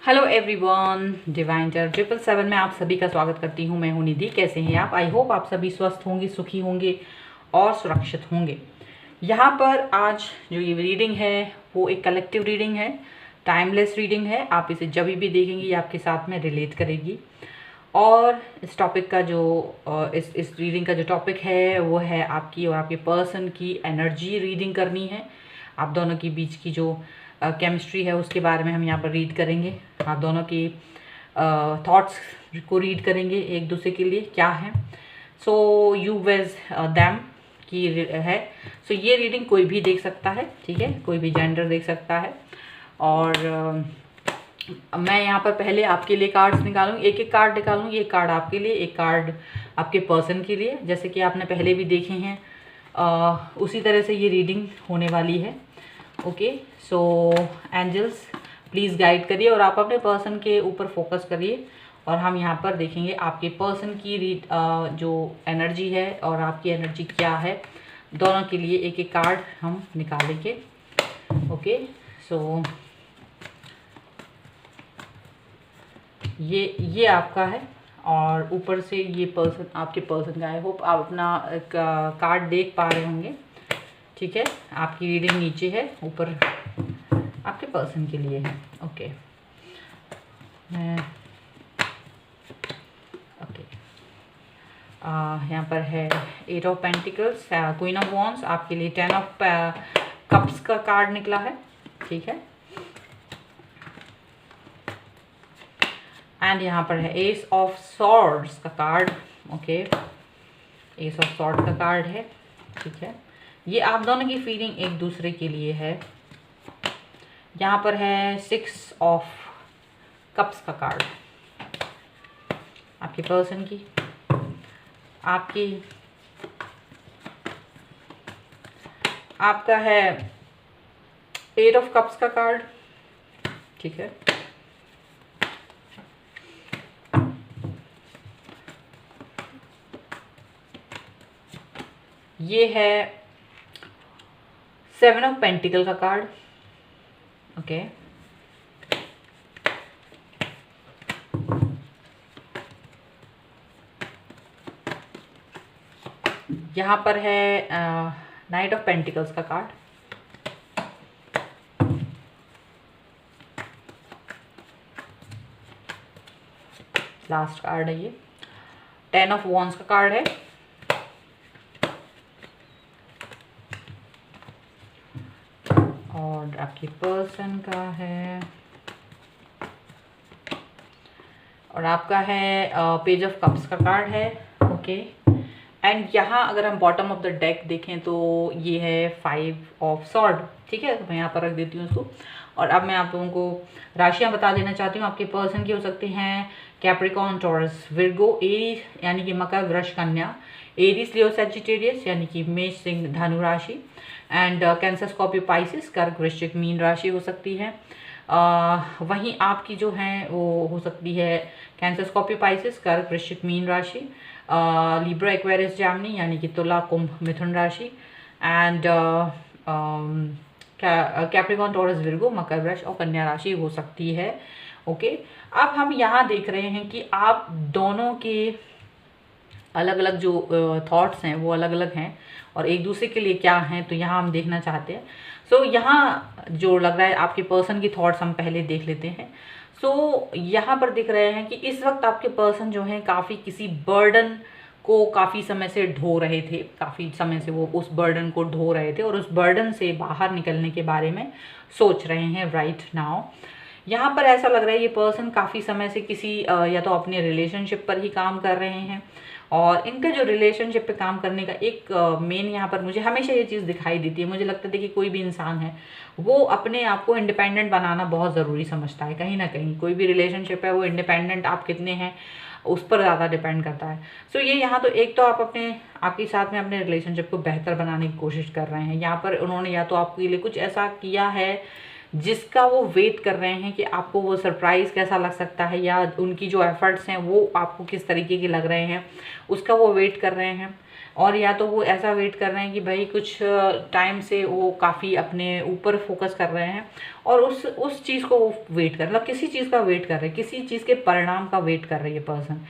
Hello everyone, divine terror 777 में आप सभी का स्वागत करती हूँ। मैं हूँ निधि। कैसे हैं आप? आई होप आप सभी स्वस्थ होंगे, सुखी होंगे और सुरक्षित होंगे। यहाँ पर आज जो ये रीडिंग है वो एक कलेक्टिव रीडिंग है, टाइमलेस रीडिंग है। आप इसे जब भी देखेंगे ये आपके साथ में रिलेट करेगी। और इस टॉपिक का जो इस रीडिंग का जो टॉपिक है वो है आपकी और आपके पर्सन की एनर्जी रीडिंग करनी है। आप दोनों के बीच की जो केमिस्ट्री है उसके बारे में हम यहाँ पर रीड करेंगे। आप दोनों की थॉट्स को रीड करेंगे एक दूसरे के लिए क्या है। सो यू वेज दैम की है। सो ये रीडिंग कोई भी देख सकता है, ठीक है, कोई भी जेंडर देख सकता है। और मैं यहाँ पर पहले आपके लिए कार्ड्स निकालूंगी, एक एक कार्ड निकालूंगी। एक कार्ड आपके लिए, एक कार्ड आपके पर्सन के लिए, जैसे कि आपने पहले भी देखे हैं। उसी तरह से ये रीडिंग होने वाली है। Okay, so angels please guide करिए और आप अपने पर्सन के ऊपर फोकस करिए। और हम यहाँ पर देखेंगे आपके पर्सन की जो एनर्जी है और आपकी एनर्जी क्या है। दोनों के लिए एक एक कार्ड हम निकालेंगे। ओके, सो ये आपका है और ऊपर से ये पर्सन आपके पर्सन का है। होप आप अपना कार्ड देख पा रहे होंगे, ठीक है। आपकी रीडिंग नीचे है, ऊपर आपके पर्सन के लिए है। ओके, ओके, यहाँ पर है 8 of pentacles, queen of wands. आपके लिए 10 ऑफ कप्स का कार्ड निकला है, ठीक है। एंड यहाँ पर है एस ऑफ सॉर्ड्स का card. Okay, S of sword का कार्ड है, ठीक है। ये आप दोनों की फीलिंग एक दूसरे के लिए है। यहाँ पर है 6 ऑफ कप्स का कार्ड आपके पर्सन की। आपका है 8 ऑफ कप्स का कार्ड, ठीक है। ये है 7 ऑफ पेंटिकल का कार्ड। ओके, यहाँ पर है 9 ऑफ पेंटिकल्स का कार्ड। लास्ट कार्ड है ये 10 ऑफ वॉन्ड्स का कार्ड है। और आपकी पर्सन का है और आपका है पेज ऑफ कप्स का कार्ड है। ओके, एंड यहाँ अगर हम बॉटम ऑफ द डेक देखें तो ये है 5 ऑफ सॉर्ड, ठीक है। तो मैं यहाँ पर रख देती हूँ इसको। और अब मैं आप लोगों को राशियाँ बता देना चाहती हूँ। आपके पर्सन की हो सकती हैं कैप्रिकॉर्न, टॉरस, विर्गो, एरीज यानी कि मकर, वृष, कन्या, एरीज, लियो, सजिटेरियस यानी कि मेष, सिंह, धनु राशि, एंड कैंसर, स्कॉर्पियो, पाइसिस, कर्क, वृश्चिक, मीन राशि हो सकती है। वहीं आपकी जो है वो हो सकती है कैंसर, स्कॉर्पियो, पाइसिस, कर्क, वृश्चिक, मीन राशि, लिब्रा, एक्वेरियस, जामनी यानी कि तुला, कुंभ, मिथुन राशि, एंड कैप्रिकॉर्न, टॉरस, विर्गो, मकर, वृष और कन्या राशि हो सकती है। ओके, अब हम यहाँ देख रहे हैं कि आप दोनों के अलग अलग जो थॉट्स हैं वो अलग अलग हैं और एक दूसरे के लिए क्या हैं, तो यहाँ हम देखना चाहते हैं। सो यहाँ जो लग रहा है आपके पर्सन की थॉट्स हम पहले देख लेते हैं। सो यहाँ पर दिख रहे हैं कि इस वक्त आपके पर्सन जो हैं काफ़ी किसी बर्डन को काफ़ी समय से ढो रहे थे, काफ़ी समय से वो उस बर्डन को ढो रहे थे और उस बर्डन से बाहर निकलने के बारे में सोच रहे हैं राइट नाउ। यहाँ पर ऐसा लग रहा है ये पर्सन काफ़ी समय से किसी या तो अपने रिलेशनशिप पर ही काम कर रहे हैं और इनका जो रिलेशनशिप पे काम करने का एक मेन यहाँ पर मुझे हमेशा ये चीज़ दिखाई देती है। मुझे लगता है कि कोई भी इंसान है वो अपने आप को इंडिपेंडेंट बनाना बहुत ज़रूरी समझता है। कहीं ना कहीं कोई भी रिलेशनशिप है वो इंडिपेंडेंट आप कितने हैं उस पर ज़्यादा डिपेंड करता है। सो ये यहाँ तो एक तो आप आपके साथ में अपने रिलेशनशिप को बेहतर बनाने की कोशिश कर रहे हैं। यहाँ पर उन्होंने या तो आपके लिए कुछ ऐसा किया है जिसका वो वेट कर रहे हैं कि आपको वो सरप्राइज़ कैसा लग सकता है या उनकी जो एफर्ट्स हैं वो आपको किस तरीके के लग रहे हैं उसका वो वेट कर रहे हैं। और या तो वो ऐसा वेट कर रहे हैं कि भाई कुछ टाइम से वो काफ़ी अपने ऊपर फोकस कर रहे हैं और उस चीज़ को वो वेट कर, मतलब किसी चीज़ का वेट कर रहे हैं, किसी चीज़ के परिणाम का वेट कर रही है पर्सन।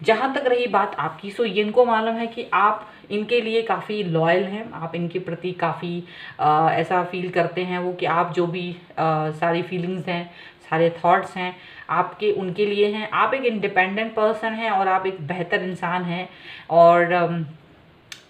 जहाँ तक रही बात आपकी, सो ये इनको मालूम है कि आप इनके लिए काफ़ी लॉयल हैं, आप इनके प्रति काफ़ी ऐसा फील करते हैं वो कि आप जो भी सारी फीलिंग्स हैं, सारे थॉट्स हैं आपके उनके लिए हैं। आप एक इंडिपेंडेंट पर्सन हैं और आप एक बेहतर इंसान हैं और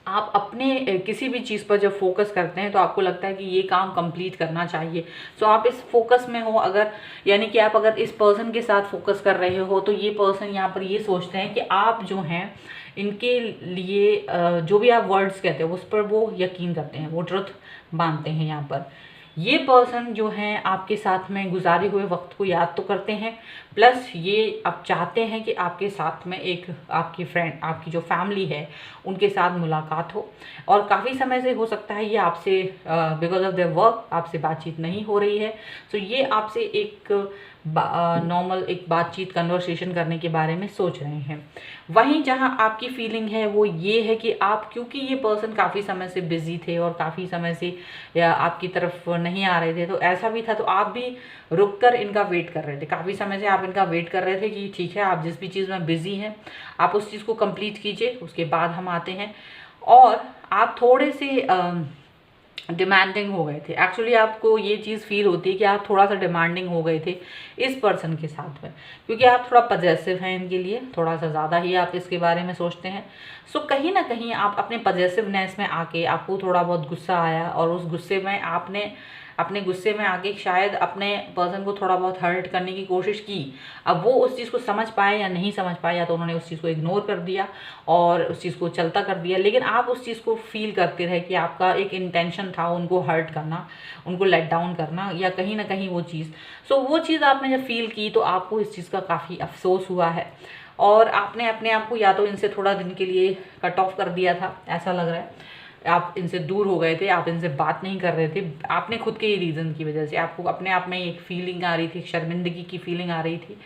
आप अपने किसी भी चीज़ पर जब फोकस करते हैं तो आपको लगता है कि ये काम कंप्लीट करना चाहिए। सो आप इस फोकस में हो, अगर यानी कि आप अगर इस पर्सन के साथ फोकस कर रहे हो तो ये पर्सन यहाँ पर ये सोचते हैं कि आप जो हैं इनके लिए जो भी आप वर्ड्स कहते हो उस पर वो यकीन करते हैं, वो ट्रुथ मानते हैं। यहाँ पर ये पर्सन जो हैं आपके साथ में गुजारे हुए वक्त को याद तो करते हैं, प्लस ये आप चाहते हैं कि आपके साथ में एक आपकी फ्रेंड, आपकी जो फैमिली है उनके साथ मुलाकात हो। और काफ़ी समय से हो सकता है ये आपसे बिकॉज ऑफ देयर वर्क आपसे बातचीत नहीं हो रही है। सो ये आपसे एक नॉर्मल एक बातचीत कन्वर्सेशन करने के बारे में सोच रहे हैं। वहीं जहां आपकी फीलिंग है वो ये है कि आप, क्योंकि ये पर्सन काफ़ी समय से बिजी थे और काफ़ी समय से या आपकी तरफ नहीं आ रहे थे, तो ऐसा भी था तो आप भी रुक कर इनका वेट कर रहे थे। काफ़ी समय से आप इनका वेट कर रहे थे कि ठीक है आप जिस भी चीज़ में बिजी हैं आप उस चीज़ को कंप्लीट कीजिए, उसके बाद हम आते हैं। और आप थोड़े से डिमांडिंग हो गए थे। एक्चुअली आपको ये चीज़ फील होती है कि आप थोड़ा सा डिमांडिंग हो गए थे इस पर्सन के साथ में, क्योंकि आप थोड़ा पजेसिव हैं इनके लिए, थोड़ा सा ज़्यादा ही आप इसके बारे में सोचते हैं। सो कहीं ना कहीं आप अपने पजेसिवनेस में आके आपको थोड़ा बहुत गुस्सा आया और उस गुस्से में आपने अपने गुस्से में आके शायद अपने पर्सन को थोड़ा बहुत हर्ट करने की कोशिश की। अब वो उस चीज़ को समझ पाए या नहीं समझ पाए, या तो उन्होंने उस चीज़ को इग्नोर कर दिया और उस चीज़ को चलता कर दिया, लेकिन आप उस चीज़ को फील करते रहे कि आपका एक इंटेंशन था उनको हर्ट करना, उनको लेट डाउन करना या कहीं ना कहीं वो चीज़। सो वो चीज़ आपने जब फील की तो आपको इस चीज़ का काफ़ी अफसोस हुआ है और आपने अपने आप को या तो इनसे थोड़ा दिन के लिए कट ऑफ कर दिया था, ऐसा लग रहा है आप इनसे दूर हो गए थे, आप इनसे बात नहीं कर रहे थे, आपने खुद के ही रीज़न की वजह से आपको अपने आप में एक फीलिंग आ रही थी, शर्मिंदगी की फीलिंग आ रही थी।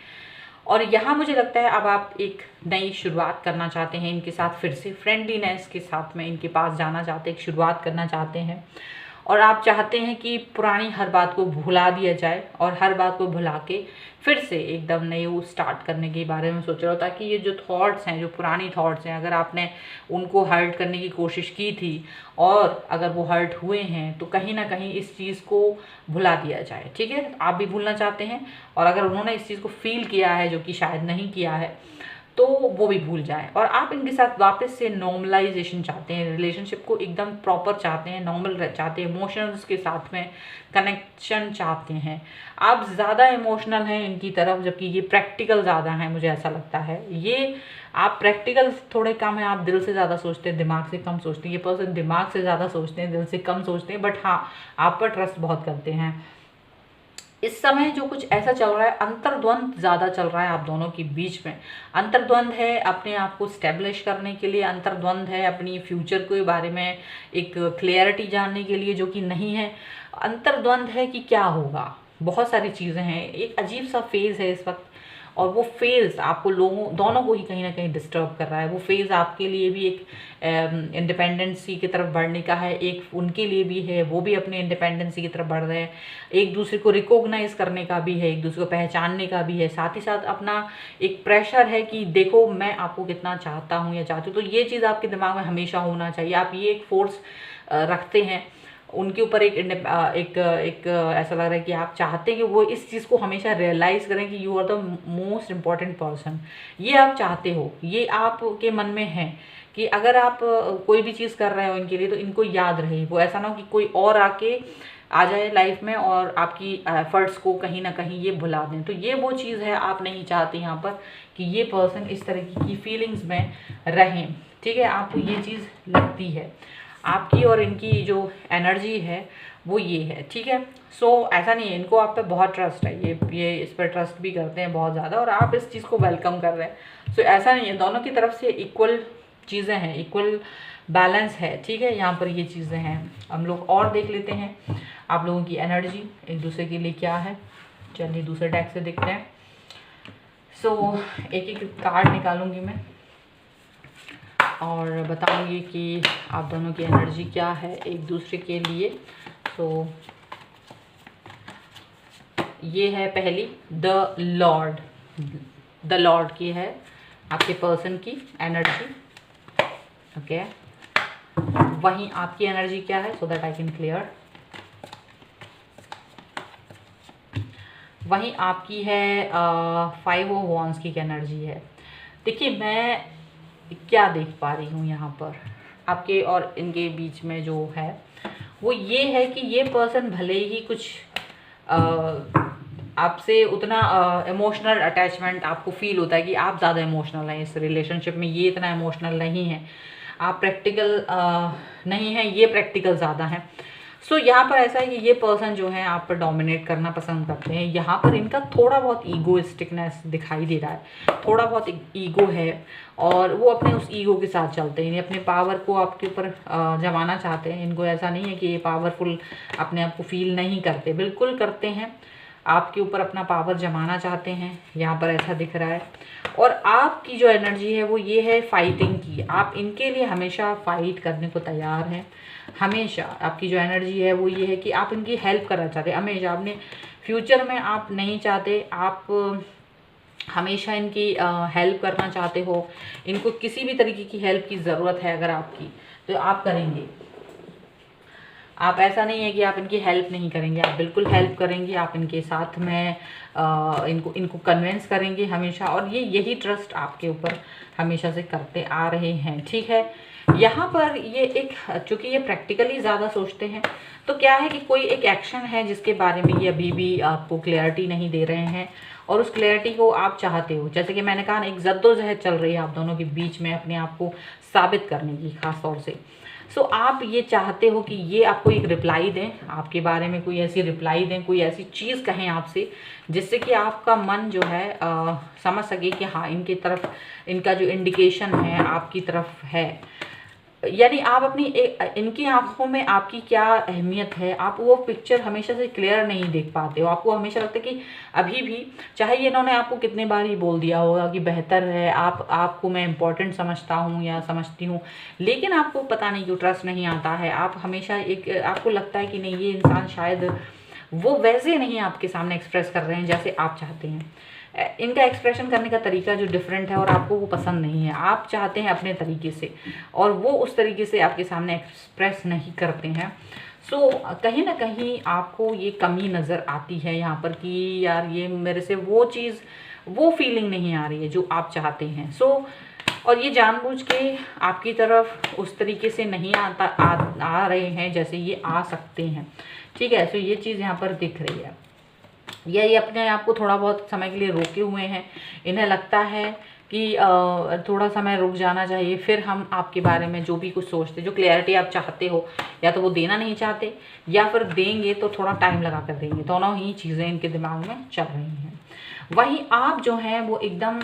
और यहाँ मुझे लगता है अब आप एक नई शुरुआत करना चाहते हैं इनके साथ, फिर से फ्रेंडलीनेस के साथ में इनके पास जाना चाहते हैं, एक शुरुआत करना चाहते हैं। और आप चाहते हैं कि पुरानी हर बात को भुला दिया जाए और हर बात को भुला के फिर से एकदम नई वो स्टार्ट करने के बारे में सोच रहा हो, ताकि ये जो थॉट्स हैं, जो पुरानी थॉट्स हैं, अगर आपने उनको हर्ट करने की कोशिश की थी और अगर वो हर्ट हुए हैं तो कहीं ना कहीं इस चीज़ को भुला दिया जाए। ठीक है, आप भी भूलना चाहते हैं और अगर उन्होंने इस चीज़ को फील किया है, जो कि शायद नहीं किया है, तो वो भी भूल जाए। और आप इनके साथ वापस से नॉर्मलाइजेशन चाहते हैं, रिलेशनशिप को एकदम प्रॉपर चाहते हैं, नॉर्मल चाहते हैं, इमोशंस के साथ में कनेक्शन चाहते हैं। आप ज़्यादा इमोशनल हैं इनकी तरफ, जबकि ये प्रैक्टिकल ज़्यादा हैं, मुझे ऐसा लगता है। ये आप प्रैक्टिकल थोड़े कम हैं, आप दिल से ज़्यादा सोचते हैं, दिमाग से कम सोचते हैं। ये पर्सन दिमाग से ज़्यादा सोचते हैं, दिल से कम सोचते हैं, बट हाँ आप पर ट्रस्ट बहुत करते हैं। इस समय जो कुछ ऐसा चल रहा है, अंतर्द्वंद ज़्यादा चल रहा है आप दोनों के बीच में। अंतर्द्वंद है अपने आप को स्टेब्लिश करने के लिए, अंतर्द्वंद है अपनी फ्यूचर के बारे में एक क्लियरिटी जानने के लिए, जो कि नहीं है। अंतर्द्वंद है कि क्या होगा, बहुत सारी चीज़ें हैं, एक अजीब सा फेज़ है इस वक्त और वो फेज़ आपको लोगों दोनों को ही कहीं ना कहीं डिस्टर्ब कर रहा है। वो फेज़ आपके लिए भी एक इंडिपेंडेंसी की तरफ बढ़ने का है, एक उनके लिए भी है, वो भी अपने इंडिपेंडेंसी की तरफ बढ़ रहे हैं। एक दूसरे को रिकॉग्नाइज करने का भी है, एक दूसरे को पहचानने का भी है, साथ ही साथ अपना एक प्रेशर है कि देखो मैं आपको कितना चाहता हूँ या चाहती हूँ। तो ये चीज़ आपके दिमाग में हमेशा होना चाहिए। आप ये एक फोर्स रखते हैं उनके ऊपर, एक ऐसा लग रहा है कि आप चाहते हैं कि वो इस चीज़ को हमेशा रियलाइज़ करें कि you are the most important person. ये आप चाहते हो, ये आपके मन में है कि अगर आप कोई भी चीज़ कर रहे हो इनके लिए तो इनको याद रहे। वो ऐसा ना हो कि कोई और आके आ जाए लाइफ में और आपकी एफर्ट्स को कहीं ना कहीं ये भुला दें। तो ये वो चीज़ है आप नहीं चाहते यहाँ पर कि ये पर्सन इस तरह की फीलिंग्स में रहें। ठीक है, आपको ये चीज़ लगती है, आपकी और इनकी जो एनर्जी है वो ये है। ठीक है, सो ऐसा नहीं है, इनको आप पे बहुत ट्रस्ट है, ये इस पर ट्रस्ट भी करते हैं बहुत ज़्यादा और आप इस चीज़ को वेलकम कर रहे हैं। सो ऐसा नहीं है, दोनों की तरफ से इक्वल चीज़ें हैं, इक्वल बैलेंस है। ठीक है, यहाँ पर ये चीज़ें हैं। हम लोग और देख लेते हैं आप लोगों की एनर्जी एक दूसरे के लिए क्या है। चलिए दूसरे डेक से देखते हैं। सो एक एक कार्ड निकालूंगी मैं। और बताऊंगी कि आप दोनों की एनर्जी क्या है एक दूसरे के लिए। तो ये है पहली द लॉर्ड की है आपके पर्सन की एनर्जी। ओके, वहीं आपकी एनर्जी क्या है, so that I can clear. वहीं आपकी है 5 ऑफ वॉन्ड्स की एनर्जी है। देखिए मैं क्या देख पा रही हूँ यहाँ पर आपके और इनके बीच में जो है वो ये है कि ये पर्सन भले ही कुछ आपसे उतना इमोशनल अटैचमेंट आपको फील होता है कि आप ज़्यादा इमोशनल हैं इस रिलेशनशिप में, ये इतना इमोशनल नहीं है, आप प्रैक्टिकल नहीं है, ये प्रैक्टिकल ज़्यादा है। सो यहाँ पर ऐसा है कि ये पर्सन जो है आप पर डोमिनेट करना पसंद करते हैं। यहाँ पर इनका थोड़ा बहुत ईगोइस्टिकनेस दिखाई दे रहा है, थोड़ा बहुत ईगो है और वो अपने उस ईगो के साथ चलते हैं, अपने पावर को आपके ऊपर जमाना चाहते हैं। इनको ऐसा नहीं है कि ये पावरफुल अपने आप को फील नहीं करते, बिल्कुल करते हैं, आपके ऊपर अपना पावर जमाना चाहते हैं, यहाँ पर ऐसा दिख रहा है। और आपकी जो एनर्जी है वो ये है फाइटिंग की, आप इनके लिए हमेशा फाइट करने को तैयार हैं। हमेशा आपकी जो एनर्जी है वो ये है कि आप इनकी हेल्प करना चाहते हैं हमेशा, अपने फ्यूचर में आप नहीं चाहते, आप हमेशा इनकी हेल्प करना चाहते हो। इनको किसी भी तरीके की हेल्प की ज़रूरत है अगर आपकी, तो आप करेंगे। आप ऐसा नहीं है कि आप इनकी हेल्प नहीं करेंगे, आप बिल्कुल हेल्प करेंगे, आप इनके साथ में इनको कन्विंस करेंगे हमेशा। और यही ट्रस्ट आपके ऊपर हमेशा से करते आ रहे हैं, ठीक है। यहाँ पर ये एक, चूँकि ये प्रैक्टिकली ज़्यादा सोचते हैं, तो क्या है कि कोई एक एक्शन है जिसके बारे में ये अभी भी आपको क्लैरिटी नहीं दे रहे हैं और उस क्लैरिटी को आप चाहते हो। जैसे कि मैंने कहा, एक जद्दोजहद चल रही है आप दोनों के बीच में अपने आप को साबित करने की, खास तौर से। सो आप ये चाहते हो कि ये आपको एक रिप्लाई दें, आपके बारे में कोई ऐसी रिप्लाई दें, कोई ऐसी चीज़ कहें आपसे जिससे कि आपका मन जो है समझ सके कि हाँ, इनकी तरफ इनका जो इंडिकेशन है आपकी तरफ है। यानी आप अपनी इनकी आंखों में आपकी क्या अहमियत है, आप वो पिक्चर हमेशा से क्लियर नहीं देख पाते हो। आपको हमेशा लगता है कि अभी भी, चाहे ये इन्होंने आपको कितने बार ही बोल दिया होगा कि बेहतर है, आपको मैं इम्पोर्टेंट समझता हूँ या समझती हूँ, लेकिन आपको पता नहीं क्यों ट्रस्ट नहीं आता है। आप हमेशा आपको लगता है कि नहीं, ये इंसान शायद वो वैसे नहीं आपके सामने एक्सप्रेस कर रहे हैं जैसे आप चाहते हैं। इनका एक्सप्रेशन करने का तरीका जो डिफरेंट है और आपको वो पसंद नहीं है, आप चाहते हैं अपने तरीके से और वो उस तरीके से आपके सामने एक्सप्रेस नहीं करते हैं। सो कहीं ना कहीं आपको ये कमी नज़र आती है यहाँ पर कि यार ये मेरे से वो चीज़, वो फीलिंग नहीं आ रही है जो आप चाहते हैं। और ये जानबूझ के आपकी तरफ उस तरीके से नहीं आ रहे हैं जैसे ये आ सकते हैं, ठीक है। सो ये चीज़ यहाँ पर दिख रही है, या ये अपने आप को थोड़ा बहुत समय के लिए रोके हुए हैं। इन्हें लगता है कि थोड़ा समय रुक जाना चाहिए, फिर हम आपके बारे में जो भी कुछ सोचते, जो क्लैरिटी आप चाहते हो, या तो वो देना नहीं चाहते या फिर देंगे तो थोड़ा टाइम लगा कर देंगे। दोनों ही चीज़ें इनके दिमाग में चल रही हैं। वहीं आप जो हैं वो एकदम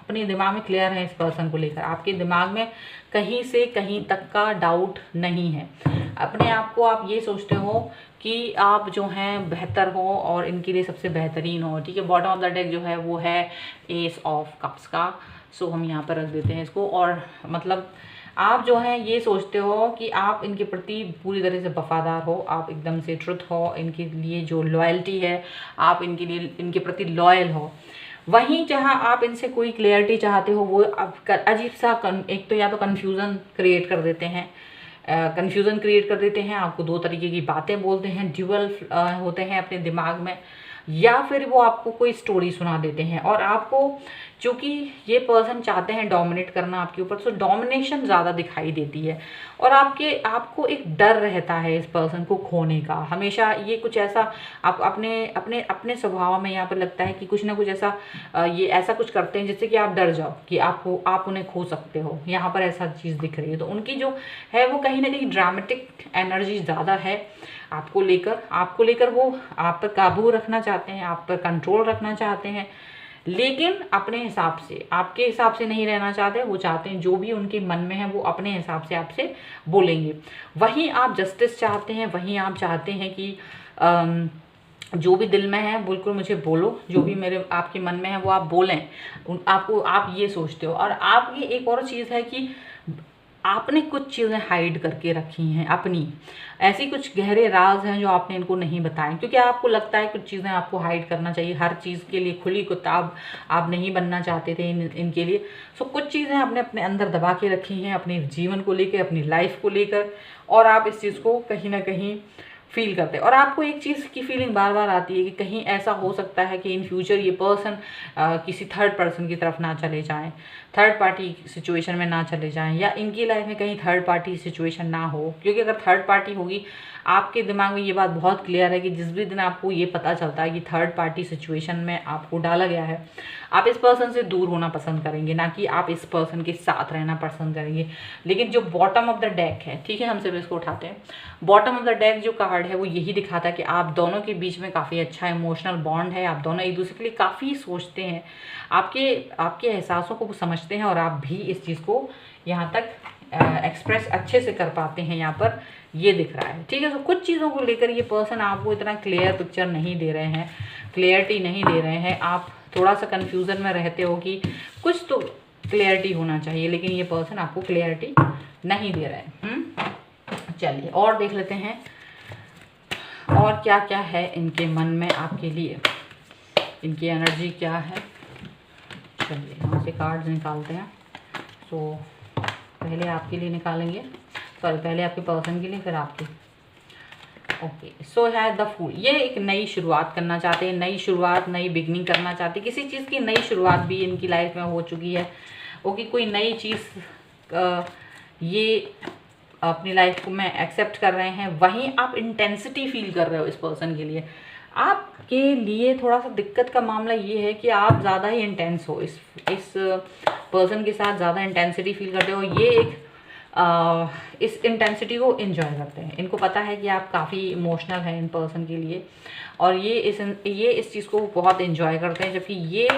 अपने दिमाग में क्लियर हैं इस पर्सन को लेकर, आपके दिमाग में कहीं से कहीं तक का डाउट नहीं है। अपने आप को आप ये सोचते हो कि आप जो हैं बेहतर हो और इनके लिए सबसे बेहतरीन हो, ठीक है। बॉटम ऑफ द डेक जो है वो है एस ऑफ कप्स का। सो हम यहाँ पर रख देते हैं इसको। और मतलब आप जो हैं ये सोचते हो कि आप इनके प्रति पूरी तरह से वफादार हो, आप एकदम से ट्रुथ हो, इनके लिए जो लॉयल्टी है आप इनके प्रति लॉयल हो। वहीं जहाँ आप इनसे कोई क्लियरिटी चाहते हो वो आप अजीब सा एक तो या तो कन्फ्यूज़न क्रिएट कर देते हैं, आपको दो तरीके की बातें बोलते हैं, ड्यूअल होते हैं अपने दिमाग में, या फिर वो आपको कोई स्टोरी सुना देते हैं। और आपको, चूँकि ये पर्सन चाहते हैं डोमिनेट करना आपके ऊपर, तो डोमिनेशन ज़्यादा दिखाई देती है और आपको एक डर रहता है इस पर्सन को खोने का। हमेशा ये कुछ ऐसा आप अपने स्वभाव में यहाँ पर लगता है कि कुछ ना कुछ ऐसा ये ऐसा कुछ करते हैं जिससे कि आप डर जाओ कि आप उन्हें खो सकते हो। यहाँ पर ऐसा चीज़ दिख रही है। तो उनकी जो है वो कहीं ना कहीं ड्रामेटिक एनर्जी ज़्यादा है आपको लेकर वो आप पर काबू रखना चाहते हैं, आप पर कंट्रोल रखना चाहते हैं, लेकिन अपने हिसाब से, आपके हिसाब से नहीं रहना चाहते। वो चाहते हैं जो भी उनके मन में है वो अपने हिसाब से आपसे बोलेंगे। वहीं आप जस्टिस चाहते हैं, वहीं आप चाहते हैं कि जो भी दिल में है बिल्कुल मुझे बोलो, जो भी मेरे आपके मन में है वो आप बोलें। आप ये सोचते हो। और आप ये एक और चीज़ है कि आपने कुछ चीज़ें हाइड करके रखी हैं अपनी, ऐसी कुछ गहरे राज हैं जो आपने इनको नहीं बताए, क्योंकि आपको लगता है कुछ चीज़ें आपको हाइड करना चाहिए। हर चीज़ के लिए खुली किताब आप नहीं बनना चाहते थे इनके लिए। सो कुछ चीज़ें आपने अपने अंदर दबा के रखी हैं अपने जीवन को लेकर, अपनी लाइफ को लेकर, और आप इस चीज़ को कहीं ना कहीं फील करते हैं। और आपको एक चीज़ की फीलिंग बार बार आती है कि कहीं ऐसा हो सकता है कि इन फ्यूचर ये पर्सन किसी थर्ड पर्सन की तरफ ना चले जाएं, थर्ड पार्टी सिचुएशन में ना चले जाएं, या इनकी लाइफ में कहीं थर्ड पार्टी सिचुएशन ना हो। क्योंकि अगर थर्ड पार्टी होगी, आपके दिमाग में ये बात बहुत क्लियर है कि जिस भी दिन आपको ये पता चलता है कि थर्ड पार्टी सिचुएशन में आपको डाला गया है, आप इस पर्सन से दूर होना पसंद करेंगे, ना कि आप इस पर्सन के साथ रहना पसंद करेंगे। लेकिन जो बॉटम ऑफ द डेक है, ठीक है, हम सिर्फ इसको उठाते हैं, बॉटम ऑफ द डेक जो कार्ड है वो यही दिखाता है कि आप दोनों के बीच में काफ़ी अच्छा इमोशनल बॉन्ड है, आप दोनों एक दूसरे के लिए काफ़ी सोचते हैं, आपके एहसासों को समझते हैं, और आप भी इस चीज़ को यहाँ तक एक्सप्रेस अच्छे से कर पाते हैं, यहाँ पर ये दिख रहा है। ठीक है, तो कुछ चीज़ों को लेकर ये पर्सन आपको इतना क्लियर पिक्चर नहीं दे रहे हैं, क्लियरिटी नहीं दे रहे हैं। आप थोड़ा सा कन्फ्यूज़न में रहते हो कि कुछ तो क्लियरिटी होना चाहिए, लेकिन ये पर्सन आपको क्लियरिटी नहीं दे रहा है। चलिए और देख लेते हैं और क्या क्या है इनके मन में आपके लिए, इनकी एनर्जी क्या है। चलिए यहाँ से कार्ड्स निकालते हैं। सो पहले आपके लिए निकालेंगे, सॉरी पहले आपके पर्सन के लिए, फिर आपके। ओके, सो है द फूल। ये एक नई शुरुआत करना चाहते हैं, नई शुरुआत, नई बिगनिंग करना चाहते हैं। किसी चीज़ की नई शुरुआत भी इनकी लाइफ में हो चुकी है। ओके, कोई नई चीज़ ये अपनी लाइफ को में एक्सेप्ट कर रहे हैं। वहीं आप इंटेंसिटी फील कर रहे हो इस पर्सन के लिए। आपके लिए थोड़ा सा दिक्कत का मामला ये है कि आप ज़्यादा ही इंटेंस हो, इस पर्सन के साथ ज़्यादा इंटेंसिटी फील करते हो। ये एक इस इंटेंसिटी को एंजॉय करते हैं। इनको पता है कि आप काफ़ी इमोशनल हैं इन पर्सन के लिए, और ये इस चीज़ को बहुत एंजॉय करते हैं। जबकि ये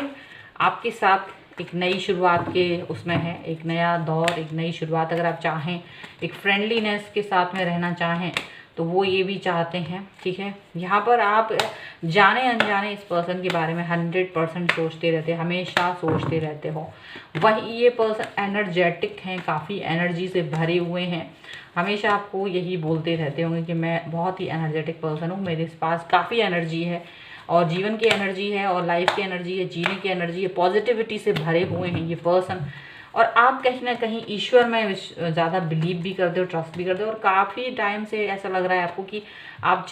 आपके साथ एक नई शुरुआत के उसमें है, एक नया दौर, एक नई शुरुआत अगर आप चाहें, एक फ्रेंडलीनेस के साथ में रहना चाहें, तो वो ये भी चाहते हैं। ठीक है, यहाँ पर आप जाने अनजाने इस पर्सन के बारे में 100% सोचते रहते हैं, हमेशा सोचते रहते हो। वही ये पर्सन एनर्जेटिक हैं, काफ़ी एनर्जी से भरे हुए हैं, हमेशा आपको यही बोलते रहते होंगे कि मैं बहुत ही एनर्जेटिक पर्सन हूँ, मेरे पास काफ़ी एनर्जी है, और जीवन की एनर्जी है, और लाइफ की एनर्जी है, जीने की एनर्जी है, पॉजिटिविटी से भरे हुए हैं ये पर्सन। और आप कहीं ना कहीं ईश्वर में ज़्यादा बिलीव भी करते हो, ट्रस्ट भी करते हो, और काफ़ी टाइम से ऐसा लग रहा है आपको कि आप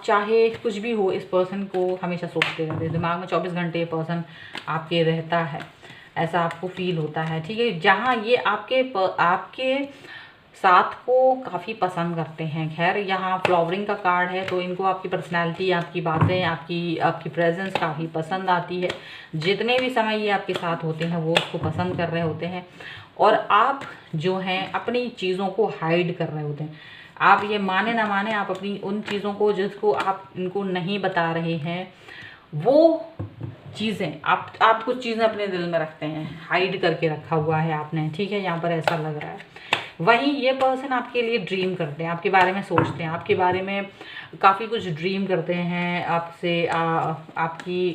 चाहे कुछ भी हो, इस पर्सन को हमेशा सोचते रहते हैं, दिमाग में 24 घंटे ये पर्सन आपके रहता है, ऐसा आपको फील होता है। ठीक है, जहाँ ये आपके साथ को काफ़ी पसंद करते हैं। खैर यहाँ फ्लावरिंग का कार्ड है, तो इनको आपकी पर्सनालिटी, आपकी बातें, आपकी प्रेजेंस काफ़ी पसंद आती है। जितने भी समय ये आपके साथ होते हैं वो उसको पसंद कर रहे होते हैं, और आप जो हैं अपनी चीज़ों को हाइड कर रहे होते हैं। आप ये माने ना माने, आप अपनी उन चीज़ों को जिसको आप इनको नहीं बता रहे हैं, वो चीज़ें आप कुछ चीज़ें अपने दिल में रखते हैं, हाइड करके रखा हुआ है आपने। ठीक है, यहाँ पर ऐसा लग रहा है। वहीं ये पर्सन आपके लिए ड्रीम करते हैं, आपके बारे में सोचते हैं, आपके बारे में काफ़ी कुछ ड्रीम करते हैं आपसे, आपकी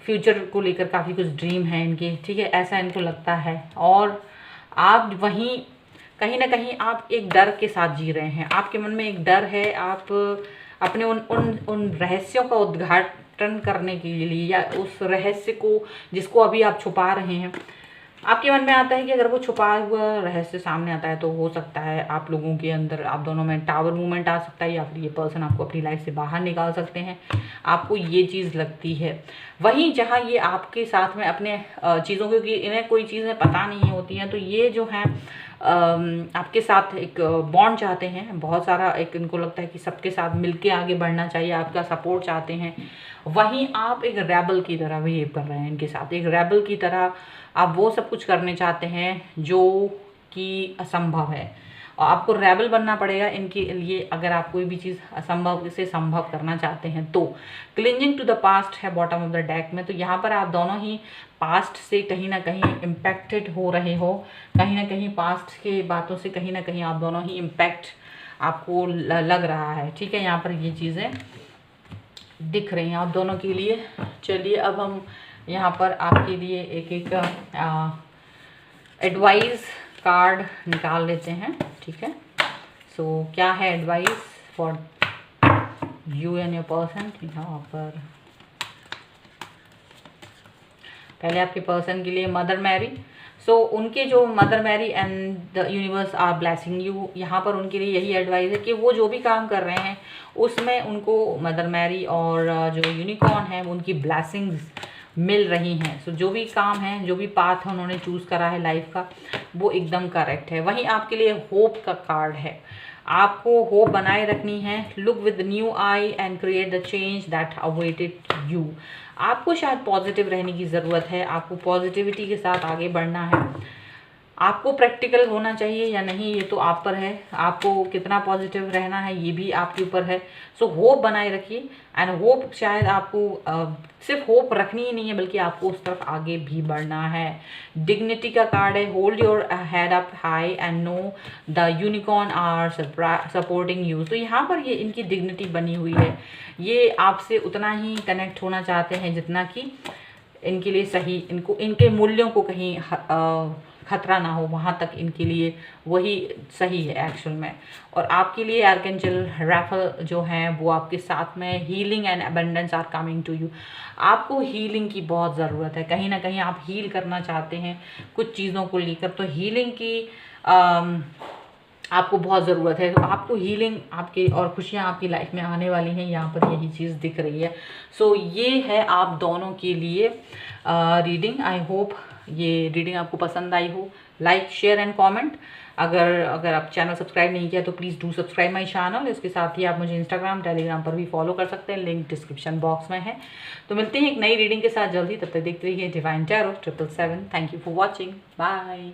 फ्यूचर को लेकर काफ़ी कुछ ड्रीम है इनके। ठीक है, ऐसा इनको लगता है। और आप वहीं कहीं ना कहीं आप एक डर के साथ जी रहे हैं, आपके मन में एक डर है। आप अपने उन रहस्यों का उद्घाटन करने के लिए, या उस रहस्य को जिसको अभी आप छुपा रहे हैं, आपके मन में आता है कि अगर वो छुपा हुआ रहस्य सामने आता है तो हो सकता है आप लोगों के अंदर, आप दोनों में टावर मूवमेंट आ सकता है, या फिर ये पर्सन आपको अपनी लाइफ से बाहर निकाल सकते हैं। आपको ये चीज़ लगती है। वहीं जहाँ ये आपके साथ में अपने चीज़ों, क्योंकि इन्हें कोई चीज़ें पता नहीं होती हैं, तो ये जो हैं आपके साथ एक बॉन्ड चाहते हैं बहुत सारा। एक इनको लगता है कि सबके साथ मिलके आगे बढ़ना चाहिए, आपका सपोर्ट चाहते हैं। वहीं आप एक रेबल की तरह बिहेव कर रहे हैं इनके साथ, एक रेबल की तरह आप वो सब कुछ करने चाहते हैं जो कि असंभव है, और आपको रेबल बनना पड़ेगा इनके लिए अगर आप कोई भी चीज़ असंभव से संभव करना चाहते हैं। तो क्लिंजिंग टू द पास्ट है बॉटम ऑफ द डेक में, तो यहाँ पर आप दोनों ही पास्ट से कहीं ना कहीं इम्पैक्टेड हो रहे हो, कहीं ना कहीं पास्ट के बातों से कहीं ना कहीं आप दोनों ही इम्पैक्ट आपको लग रहा है। ठीक है, यहाँ पर ये चीज़ें दिख रही हैं आप दोनों के लिए। चलिए अब हम यहाँ पर आपके लिए एक एक एडवाइस कार्ड निकाल लेते हैं, ठीक है। सो क्या है advice for you and your person. यहाँ पर पहले आपके पर्सन के लिए मदर मैरी। सो उनके जो mother Mary and the universe are blessing you, यहाँ पर उनके लिए यही एडवाइस है कि वो जो भी काम कर रहे हैं उसमें उनको मदर मैरी और जो यूनिकॉर्न है उनकी ब्लेसिंग्स मिल रही हैं। सो जो भी काम है, जो भी पाथ उन्होंने चूज़ करा है लाइफ का, वो एकदम करेक्ट है। वहीं आपके लिए होप का कार्ड है। आपको होप बनाए रखनी है। Look with new I and create the change that awaited you. आपको शायद पॉजिटिव रहने की ज़रूरत है, आपको पॉजिटिविटी के साथ आगे बढ़ना है। आपको प्रैक्टिकल होना चाहिए या नहीं ये तो आप पर है, आपको कितना पॉजिटिव रहना है ये भी आपके ऊपर है। सो होप बनाए रखिए एंड होप शायद आपको सिर्फ होप रखनी ही नहीं है बल्कि आपको उस तरफ आगे भी बढ़ना है। डिग्निटी का कार्ड है। Hold your head up high and know the unicorn are supporting you. तो यहाँ पर ये इनकी डिग्निटी बनी हुई है, ये आपसे उतना ही कनेक्ट होना चाहते हैं जितना कि इनके लिए सही, इनको इनके मूल्यों को कहीं खतरा ना हो, वहाँ तक इनके लिए वही सही है एक्चुअल में। और आपके लिए आर्कएंजल राफेल जो हैं वो आपके साथ में। Healing and abundance are coming to you. आपको हीलिंग की बहुत ज़रूरत है, कहीं ना कहीं आप हील करना चाहते हैं कुछ चीज़ों को लेकर, तो हीलिंग की आपको बहुत ज़रूरत है। तो आपको हीलिंग आपके और खुशियाँ आपकी लाइफ में आने वाली हैं, यहाँ पर यही चीज़ दिख रही है। सो ये है आप दोनों के लिए रीडिंग। आई होप ये रीडिंग आपको पसंद आई हो। Like, share and comment. अगर आप चैनल सब्सक्राइब नहीं किया तो please do subscribe my channel. इसके साथ ही आप मुझे इंस्टाग्राम, टेलीग्राम पर भी फॉलो कर सकते हैं, लिंक डिस्क्रिप्शन बॉक्स में है। तो मिलते हैं एक नई रीडिंग के साथ जल्दी, तब तक देखते रहिए divine tarot 777। Thank you for watching, bye.